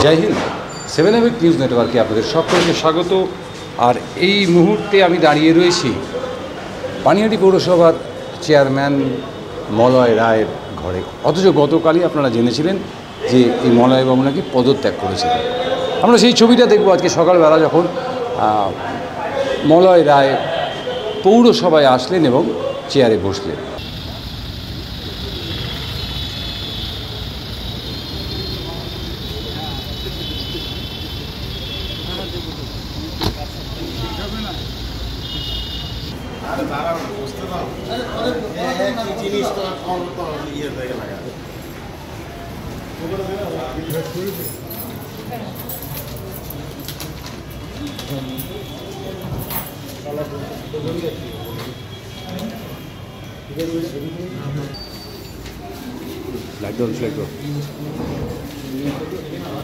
জয় Hind. 7 news নেটওয়ার্কে আপনাদের সকলকে স্বাগত। আর এই মুহূর্তে আমি দাঁড়িয়ে রয়েছি পানিহাটি পৌরসভার চেয়ারম্যান মলয় রায়ের ঘরে। অথচ গতকালই আপনারা জেনেছিলেন যে এই মলয়বাবু নাকি পদত্যাগ করেছিলেন। আমরা সেই ছবিটা দেখব আজকে সকালবেলা, যখন মলয় রায় পৌরসভায় আসলেন এবং চেয়ারে বসলেন।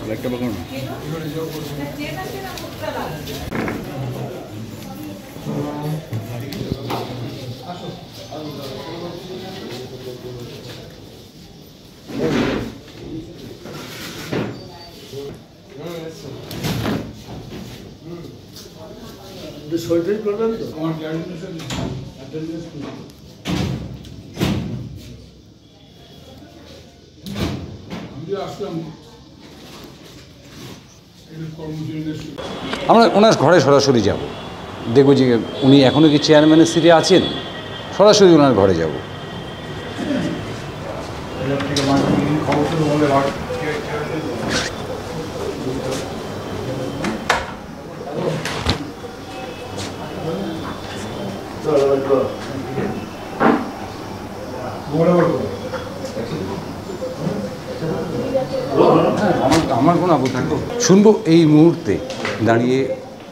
লাইটটা বাঁকানো না। শরীর করবেন তো আমার আমরা ওনার ঘরে সরাসরি যাব, দেখব যে উনি এখনও কি চেয়ারম্যানের সিটে আছেন। সরাসরি ওনার ঘরে যাব। আমার কোনো আপত্তি থাকবো। শুনবো এই মুহূর্তে দাঁড়িয়ে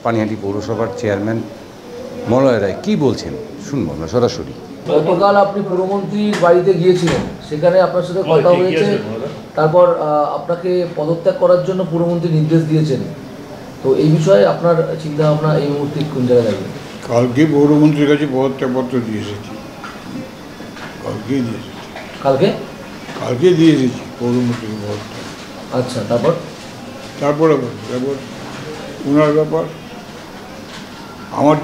পানিহাটি পৌরসভার চেয়ারম্যান মলয় রায় কী বলছেন, শুনবো আমরা সরাসরি। গতকাল আপনি পুরমন্ত্রীর বাড়িতে গিয়েছিলেন, সেখানে আপনার সাথে কথা হয়েছে, তারপর আপনাকে পদত্যাগ করার জন্য পুরমন্ত্রী নির্দেশ দিয়েছেন। তো এই বিষয়ে আপনার চিন্তা ভাবনা এই মুহূর্তে কোন জায়গায় দাঁড়িয়ে? কালকে পৌরমন্ত্রীর কাছে পদত্যাগপত্র দিয়ে এসেছি। কালকে দিয়ে এসেছি পৌরমন্ত্রীকে পদত্যাগ। আচ্ছা, তারপর ওনার ব্যাপার, আমার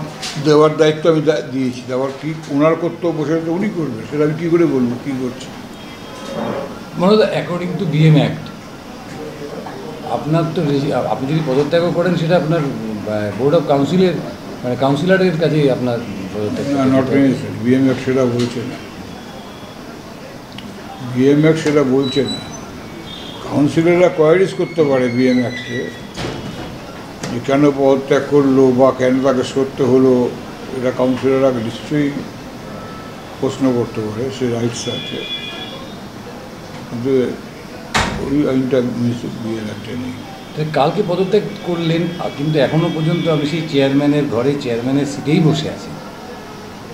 দেওয়ার দায়িত্ব আমি দিয়েছি। তারপর কি ওনার কর্তব্য সেটা তো উনি করবেন, সেটা আমি কী করে বলবো কী করছি। মনে হয় অ্যাকর্ডিং টু বিএম অ্যাক্ট আপনার তো আপনি যদি পদত্যাগ করেন সেটা আপনার বোর্ড অফ কাউন্সিলের মানে কাউন্সিলরের কাছেই আপনার পদত্যাগ। নট নেসেসারি, বিএম অ্যাক্ট সেটা বলছে না। বিএম অ্যাক্ট সেটা বলছে না। কাউন্সিলররা কোয়ারিজ করতে পারে বিএম অ্যাক্টে যে কেন পদত্যাগ করলো বা কেন তাকে সরতে হলো, এটা কাউন্সিলররা নিশ্চয়ই প্রশ্ন করতে পারে, সে রাইটস আছে। কিন্তু ওই আইনটা বিএম অ্যাক্টে নেই। কালকে পদত্যাগ করলেন, কিন্তু এখনও পর্যন্ত আমি সেই চেয়ারম্যানের ঘরে চেয়ারম্যানের সিটেই বসে আছি।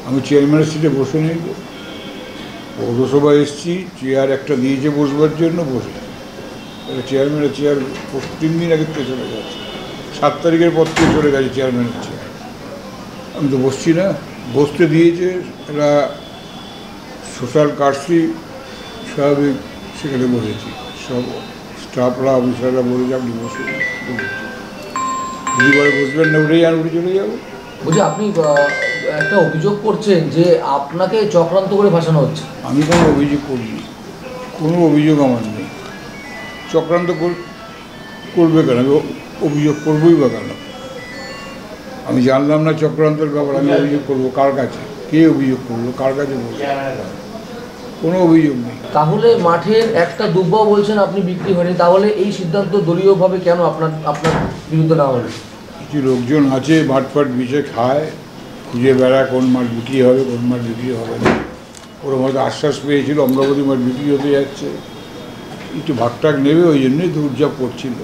আমি চেয়ারম্যানের সিটে বসে নেই, পৌরসভায় এসেছি, চেয়ার একটা দিয়েছে বসবার জন্য বসে। চেয়ারম্যানের চেয়ার 3 দিন আগের থেকে চলে যাচ্ছে, 7 তারিখের পর থেকে চলে গেছে চেয়ারম্যানের চেয়ার। আমি তো বসছি না, বসতে দিয়েছে। এটা সোশ্যাল কার্ডসি স্বাভাবিক, সেখানে বসেছি। সব স্টাফরা অফিসাররা বলেছে আপনি বসে, যদি করে বসবেন না উঠেই আর উঠে চলে যাবো। বলছি, আপনি একটা অভিযোগ করছেন যে আপনাকে চক্রান্ত করে ভাসানো হচ্ছে। আমি কোনো অভিযোগ করিনি, কোনো অভিযোগ আমার নেই। চক্রান্ত করবে কেন? আমি অভিযোগ করবোই বা কেন? আমি জানলাম না চক্রান্তের ব্যাপার, আমি অভিযোগ করবো কার কাছে? কে অভিযোগ করবো, কার কাছে বলবো? কোনো অভিযোগ নেই। তাহলে মাঠের একটা দুব্বা বলছেন আপনি বিক্রি হয়নি, তাহলে এই সিদ্ধান্ত দলীয়ভাবে কেন আপনার বিরুদ্ধে না হলো? কিছু লোকজন আছে মাঠফাট বিছে খায়, খুঁজে বেড়ায় কোন মাঠ বিক্রি হবে কোন মাঠ বিক্রি হবে না। ওরা হয়তো আশ্বাস পেয়েছিল অমরাবতী মাঠ বিক্রি হতে যাচ্ছে, একটু ভাগটাগ নেবে, ওই জন্যই দৌড়ঝাঁপ করছিল।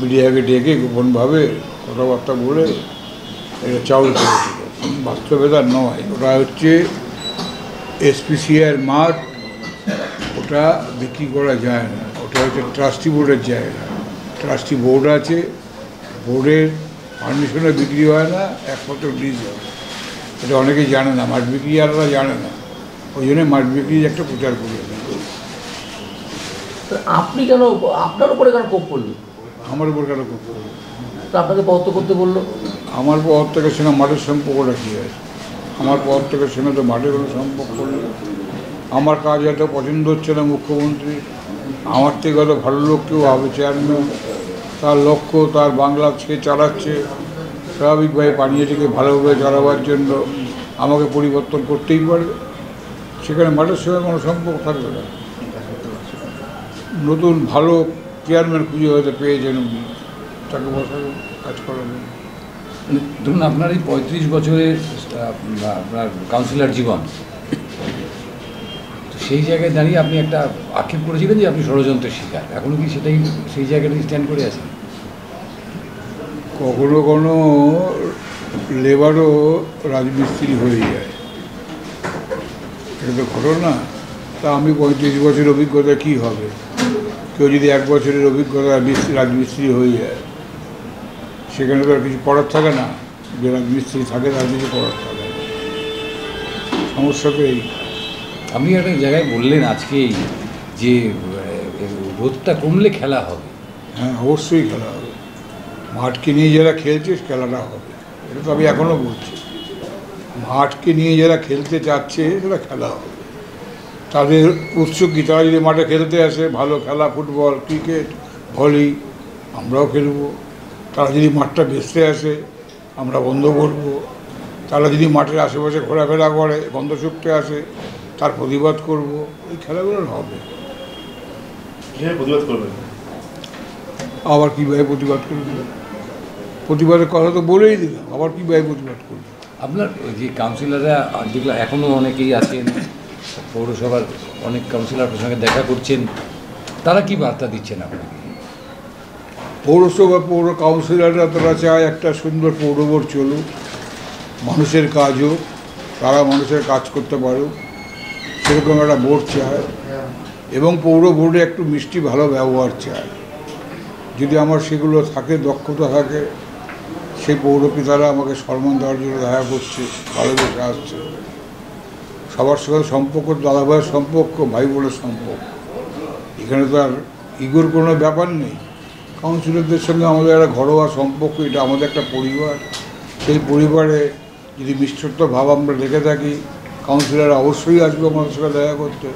মিডিয়াকে ডেকে গোপনভাবে কথাবার্তা বলে এটা চাউল করেছিল। বাস্তবে তা নয়, ওটা হচ্ছে এসপিসিআর মাঠ, ওটা বিক্রি করা যায় না। ওটা হচ্ছে ট্রাস্টি বোর্ডের জায়গা। ট্রাস্টি বোর্ড আছে, বোর্ডের পারমিশনে বিক্রি হয় না, একমাত্র লিজ হয়। এটা অনেকেই জানে না, মাঠ বিক্রিয়াররা জানে না, ওই জন্য মাঠ বিক্রির একটা প্রচার করি। আপনি কেন আপনার উপরে কেন কোপ করলেন? আমার উপর কেন করতে হবে? তো আপনাকে পদত্যাগ করতে বললো। আমার পদত্যাগের সঙ্গে মাঠের সম্পর্কটা কী আছে? আমার পদত্যাগের সঙ্গে তো মাঠের কোনো সম্পর্ক নেই। আমার কাজ এত পছন্দ হচ্ছে না মুখ্যমন্ত্রী, আমার থেকে হয়তো ভালো লোক কেউ হবে চেয়ারম্যান, তার লক্ষ্য তার বাংলাকে চালাচ্ছে, স্বাভাবিকভাবে পানীয়টিকে ভালোভাবে চালাবার জন্য আমাকে পরিবর্তন করতেই পারে, সেখানে মাঠের সঙ্গে কোনো সম্পর্ক থাকবে না। নতুন ভালো চেয়ারম্যান খুঁজে হয়তো পেয়েছেন উনি, তাকে বসাবেন, কাজ করাবেন। ধরুন আপনার এই 35 বছরের আপনার কাউন্সিলর জীবন, তো সেই জায়গায় দাঁড়িয়ে আপনি একটা আক্ষেপ করেছিলেন যে আপনি ষড়যন্ত্রের শিকার, এখনও কি সেটাই সেই জায়গাটাই স্ট্যান্ড করে আছেন? কখনো কোনো লেবারও রাজমিস্ত্রি হয়ে যায়, এটা তো ঘটনা। তা আমি 35 বছরের অভিজ্ঞতা কী হবে? কেউ যদি 1 বছরের অভিজ্ঞতা রাজমিস্ত্রি হয়ে যায়, সেখানে তো আর কিছু করার থাকে না। যে রাজমিস্ত্রি থাকে তার কিছু করার থাকে না, সমস্যা তো এই। আপনি একটা জায়গায় বললেন আজকেই যে রোদটা কমলে খেলা হবে। হ্যাঁ, অবশ্যই খেলা হবে। মাঠকে নিয়ে যারা খেলছে খেলাটা হবে, এটা তো আমি এখনও বলছি। মাঠকে নিয়ে যারা খেলতে চাচ্ছে সেটা খেলা হবে। তাদের উৎসুক কি, তারা যদি মাঠে খেলতে আসে, ভালো খেলা, ফুটবল, ক্রিকেট, ভলি, আমরাও খেলবো। তারা যদি মাঠটা বেচতে আসে, আমরা বন্ধ করবো। তারা যদি মাঠের আশেপাশে ঘোরাফেরা করে, গন্ধ শুকতে আসে, তার প্রতিবাদ করব। এই খেলাগুলো হবে। কীভাবে প্রতিবাদ করবেন? আবার কীভাবে প্রতিবাদ করবে? প্রতিবাদের কথা তো বলেই দিলাম, আবার কীভাবে প্রতিবাদ করবে? আপনার যে কাউন্সিলররা যেগুলো এখনও অনেকেই আছেন, পৌরসভার অনেক কাউন্সিলরের সঙ্গে দেখা করছেন, তারা কি বার্তা দিচ্ছেন আপনাকে? পৌরসভা পৌর কাউন্সিলররা তারা চায় একটা সুন্দর পৌর বোর্ড চলুক, মানুষের কাজ হোক, তারা মানুষের কাজ করতে পারুক, সেরকম একটা বোর্ড চায়। এবং পৌর বোর্ডে একটু মিষ্টি ভালো ব্যবহার চায়। যদি আমার সেগুলো থাকে, দক্ষতা থাকে, সেই পৌরপিতারা আমাকে সম্মান দেওয়ার জন্য দেখা করছে, ভালোবেসে আসছে। সবার সঙ্গে সম্পর্ক দাদাভাইয়ের সম্পর্ক, ভাই বোনের সম্পর্ক, এখানে তো আর ইগোর কোনো ব্যাপার নেই। কাউন্সিলরদের সঙ্গে আমাদের একটা ঘরোয়া সম্পর্ক, এটা আমাদের একটা পরিবার। সেই পরিবারে যদি মিষ্টত্ব ভাব আমরা রেখে থাকি, কাউন্সিলর অবশ্যই আসবে আমাদের সঙ্গে দেখা করতে।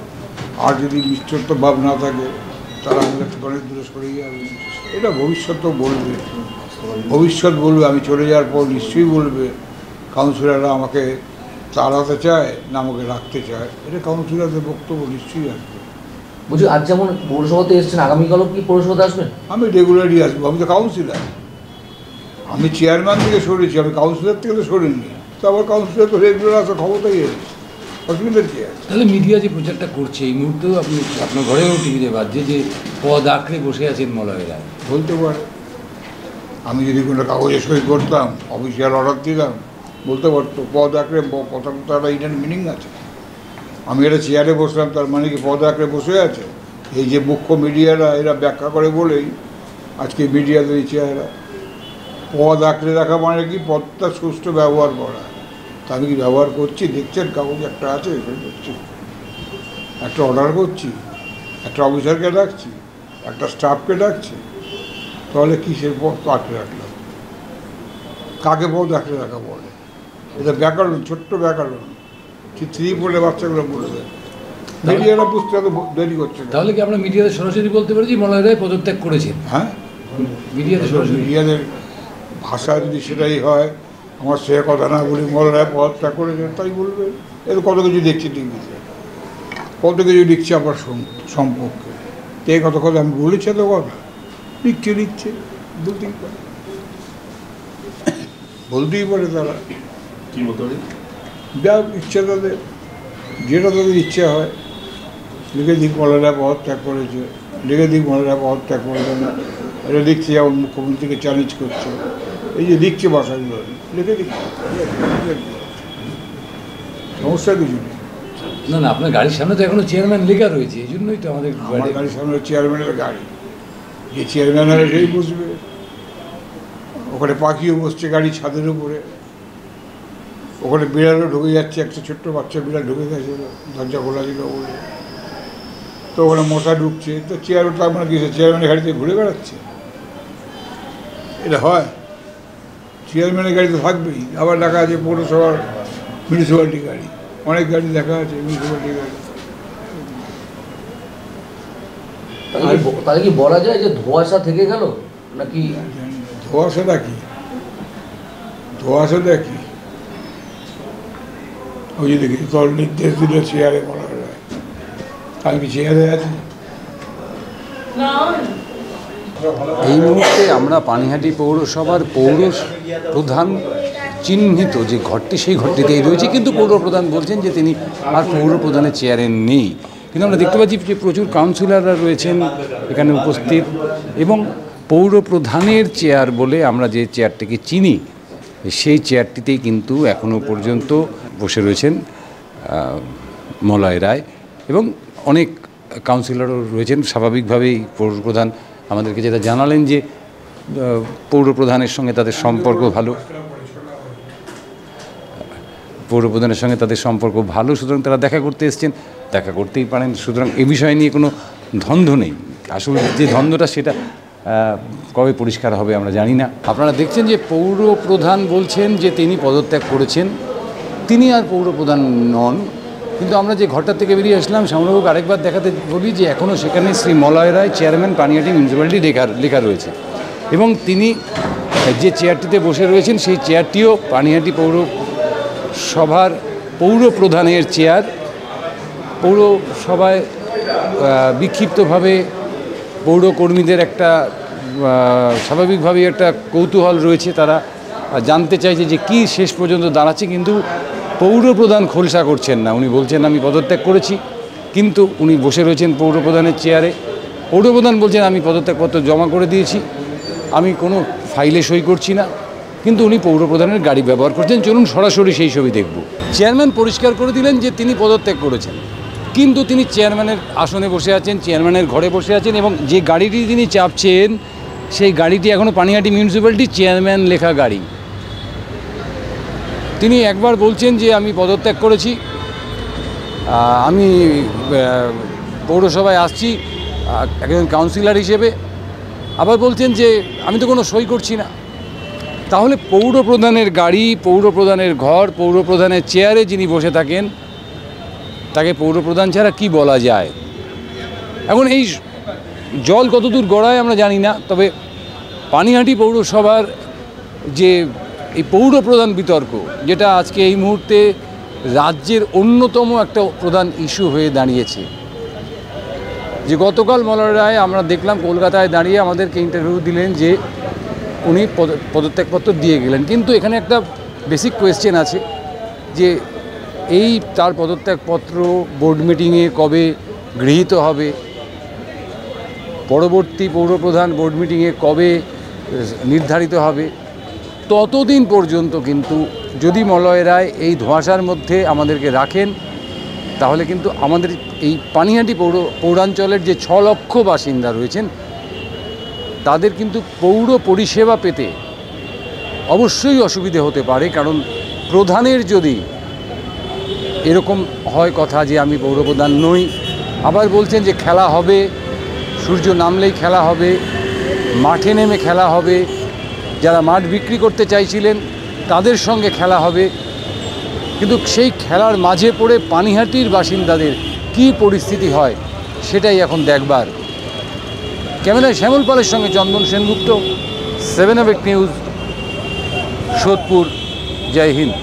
আর যদি মিষ্টত্ব ভাব না থাকে, তারা আমাদের থেকে অনেক দূরে সরে যাবে। এটা ভবিষ্যতেও বলবে, ভবিষ্যৎ বলবে। আমি চলে যাওয়ার পর নিশ্চয়ই বলবে কাউন্সিলররা আমাকে তাড়াতে চায় না আমাকে রাখতে চায়। এটা কাউন্সিলরদের বক্তব্য নিশ্চয়ই আসবে। বলছি, আজ যেমন পৌরসভাতে এসেছেন, আগামীকালও কি পৌরসভাতে আসবেন? আমি রেগুলারই আসবো, আমি তো কাউন্সিলর। আমি চেয়ারম্যান থেকে সরেছি, আমি কাউন্সিলর থেকে তো সরিনি। তো আবার কাউন্সিলর তো রেগুলার আসার ক্ষমতাই এসেছে, অসুবিধার কী আছে? তাহলে মিডিয়া যে প্রচারটা করছে এই মুহূর্তেও আপনি আপনার ঘরেও টিভিতে বাজছে যে পদ আঁকড়ে বসে আছেন মলয় রায়। বলতে পারে। আমি যদি কোনো কাগজে সই করতাম, অফিসিয়াল অর্ডার দিলাম, বলতে পারতো পদ আঁকড়ে। কথা তো একটা ইন্ডিয়ান মিনিং আছে। আমি একটা চেয়ারে বসলাম, তার মানে কি পদ আঁকড়ে বসে আছে? এই যে মুখ্য মিডিয়ারা, এরা ব্যাখ্যা করে বলেই আজকে মিডিয়াদের এই চেহারা। পদ আঁকড়ে রাখা মানে কি পদটা সুষ্ঠু ব্যবহার করা। তা আমি কি ব্যবহার করছি? দেখছেন কাগজ একটা আছে, করছি, একটা অর্ডার করছি, একটা অফিসারকে ডাকছি, একটা স্টাফকে ডাকছি, তাহলে কিসের পদ আঁকড়ে রাখলাম? কাকে পদ আঁকড়ে রাখা বলে? এটা ব্যাকরণ, ছোট্ট ব্যাকরণ। থ্রি পড়লে বাচ্চাগুলো বলে দেয়। মিডিয়ারা বুঝতে এত দেরি করছে না। তাহলে কি আমরা মিডিয়াতে সরাসরি বলতে পারি যে মলয় রায় পদত্যাগ করেছেন? হ্যাঁ, মিডিয়াতে সরাসরি। মিডিয়াদের ভাষা যদি সেটাই হয়, আমার সে কথা না বলি মলয় পদত্যাগ করেছেন তাই বলবে। এর কত কিছু দেখছি টিভিতে, কত কিছু লিখছে আমার সম্পর্কে। তো এই কথা আমি বলেছি, তো কথা লিখছে বলতেই পারে, বলতেই পারে তারা। কী বলতে পারি? যা ইচ্ছা তাদের, যেটা তাদের ইচ্ছা হয়। লিখে দিক মলয়রা পদত্যাগ করেছে, লিখে দিক মলয়রা পদত্যাগ করবে না। এটা লিখছে, যেমন মুখ্যমন্ত্রীকে চ্যালেঞ্জ করছে। এই যে লিখছে ভাষাগুলো, লিখে দিচ্ছে, সমস্যা কিছু নেই। না না, আপনার গাড়ির সামনে তো এখনো চেয়ারম্যান লেখা রয়েছে, এই জন্যই তো আমাদের আমার গাড়ির সামনে চেয়ারম্যানের গাড়ি, যে চেয়ারম্যান হয় সেই বসবে। ওখানে পাখিও বসছে গাড়ির ছাদের উপরে। ওখানে বিড়ালও ঢুকে যাচ্ছে, একটা ছোট্ট বাচ্চা বিড়াল ঢুকে গেছে, দরজা খোলা ছিল বলে। তো ওখানে মশা ঢুকছে। তো চেয়ার, তার মানে কি চেয়ারম্যানের গাড়িতে ঘুরে বেড়াচ্ছে? এটা হয়? চেয়ারম্যানের গাড়ি তো থাকবেই, আবার দেখা আছে পৌরসভার মিউনিসিপ্যালিটি গাড়ি, অনেক গাড়ি দেখা আছে মিউনিসিপ্যালিটি গাড়ি। তাহলে কি বলা যায় যে ধোঁয়াশা থেকে গেল নাকি? ধোঁয়াশাটা কি? ধোঁয়াশাটা কি? ওই যে দেখি দল নির্দেশ দিল চেয়ারে বলা যায়, আমি কি চেয়ারে আছি? এই মুহূর্তে আমরা পানিহাটি পৌরসভার পৌর প্রধান চিহ্নিত যে ঘরটি, সেই ঘরটিতেই রয়েছে, কিন্তু পৌর প্রধান বলছেন যে তিনি আর পৌর প্রধানের চেয়ারে নেই। কিন্তু আমরা দেখতে পাচ্ছি যে প্রচুর কাউন্সিলররা রয়েছেন এখানে উপস্থিত, এবং পৌর প্রধানের চেয়ার বলে আমরা যে চেয়ারটিকে চিনি সেই চেয়ারটিতেই কিন্তু এখনও পর্যন্ত বসে রয়েছেন মলয় রায়, এবং অনেক কাউন্সিলরও রয়েছেন। স্বাভাবিকভাবেই পৌর প্রধান আমাদেরকে যেটা জানালেন যে পৌর প্রধানের সঙ্গে তাদের সম্পর্ক ভালো, পৌর প্রধানের সঙ্গে তাদের সম্পর্ক ভালো, সুতরাং তারা দেখা করতে এসছেন, দেখা করতেই পারেন। সুতরাং এ বিষয় নিয়ে কোনো দ্বন্দ্ব নেই। আসলে যে দ্বন্দ্বটা সেটা কবে পরিষ্কার হবে আমরা জানি না। আপনারা দেখছেন যে পৌর প্রধান বলছেন যে তিনি পদত্যাগ করেছেন, তিনি আর পৌর প্রধান নন। কিন্তু আমরা যে ঘরটা থেকে বেরিয়ে আসলাম, শ্যামলবাবুকে আরেকবার দেখাতে বলি যে এখনও সেখানে শ্রী মলয় রায়, চেয়ারম্যান, পানিহাটি মিউনিসিপ্যালিটি লেখা রয়েছে, এবং তিনি যে চেয়ারটিতে বসে রয়েছেন সেই চেয়ারটিও পানিহাটি পৌরসভার পৌর প্রধানের চেয়ার। পৌরসভায় বিক্ষিপ্তভাবে পৌরকর্মীদের একটা স্বাভাবিকভাবেই একটা কৌতূহল রয়েছে, তারা জানতে চাইছে যে কি শেষ পর্যন্ত দাঁড়াচ্ছে। কিন্তু পৌর প্রধান খোলসা করছেন না, উনি বলছেন আমি পদত্যাগ করেছি, কিন্তু উনি বসে রয়েছেন পৌর প্রধানের চেয়ারে। পৌর প্রধান বলছেন আমি পদত্যাগপত্র জমা করে দিয়েছি, আমি কোনো ফাইলে সই করছি না, কিন্তু উনি পৌর প্রধানের গাড়ি ব্যবহার করছেন। চলুন সরাসরি সেই ছবি দেখব। চেয়ারম্যান পরিষ্কার করে দিলেন যে তিনি পদত্যাগ করেছেন, কিন্তু তিনি চেয়ারম্যানের আসনে বসে আছেন, চেয়ারম্যানের ঘরে বসে আছেন, এবং যে গাড়িটি তিনি চাপছেন সেই গাড়িটি এখনও পানিহাটি মিউনিসিপ্যালিটি চেয়ারম্যান লেখা গাড়ি। তিনি একবার বলছেন যে আমি পদত্যাগ করেছি, আমি পৌরসভায় আসছি একজন কাউন্সিলর হিসেবে, আবার বলছেন যে আমি তো কোনো সই করছি না। তাহলে পৌর প্রধানের গাড়ি, পৌর প্রধানের ঘর, পৌর প্রধানের চেয়ারে যিনি বসে থাকেন তাকে পৌর প্রধান ছাড়া কি বলা যায়? এখন এই জল কতদূর গড়ায় আমরা জানি না, তবে পানিহাটি পৌরসভার যে এই পৌর প্রধান বিতর্ক, যেটা আজকে এই মুহূর্তে রাজ্যের অন্যতম একটা প্রধান ইস্যু হয়ে দাঁড়িয়েছে, যে গতকাল মলয় রায় আমরা দেখলাম কলকাতায় দাঁড়িয়ে আমাদেরকে ইন্টারভিউ দিলেন যে উনি পদত্যাগপত্র দিয়ে গেলেন, কিন্তু এখানে একটা বেসিক কোয়েশ্চেন আছে যে এই তার পদত্যাগপত্র বোর্ড মিটিংয়ে কবে গৃহীত হবে, পরবর্তী পৌরপ্রধান বোর্ড মিটিংয়ে কবে নির্ধারিত হবে, ততদিন পর্যন্ত কিন্তু যদি মলয় রায় এই ধোঁয়াশার মধ্যে আমাদেরকে রাখেন, তাহলে কিন্তু আমাদের এই পানিহাটি পৌরাঞ্চলের যে 6 লক্ষ বাসিন্দা রয়েছেন তাদের কিন্তু পৌর পরিষেবা পেতে অবশ্যই অসুবিধে হতে পারে। কারণ প্রধানের যদি এরকম হয় কথা যে আমি পৌরপ্রধান নই, আবার বলছেন যে খেলা হবে, সূর্য নামলেই খেলা হবে, মাঠে নেমে খেলা হবে, যারা মাঠ বিক্রি করতে চাইছিলেন তাদের সঙ্গে খেলা হবে, কিন্তু সেই খেলার মাঝে পড়ে পানিহাটির বাসিন্দাদের কী পরিস্থিতি হয় সেটাই এখন দেখবার। ক্যামেরায় শ্যামল পালের সঙ্গে চন্দন সেনগুপ্ত, 7 নিউজ, সোদপুর। জয় হিন্দ।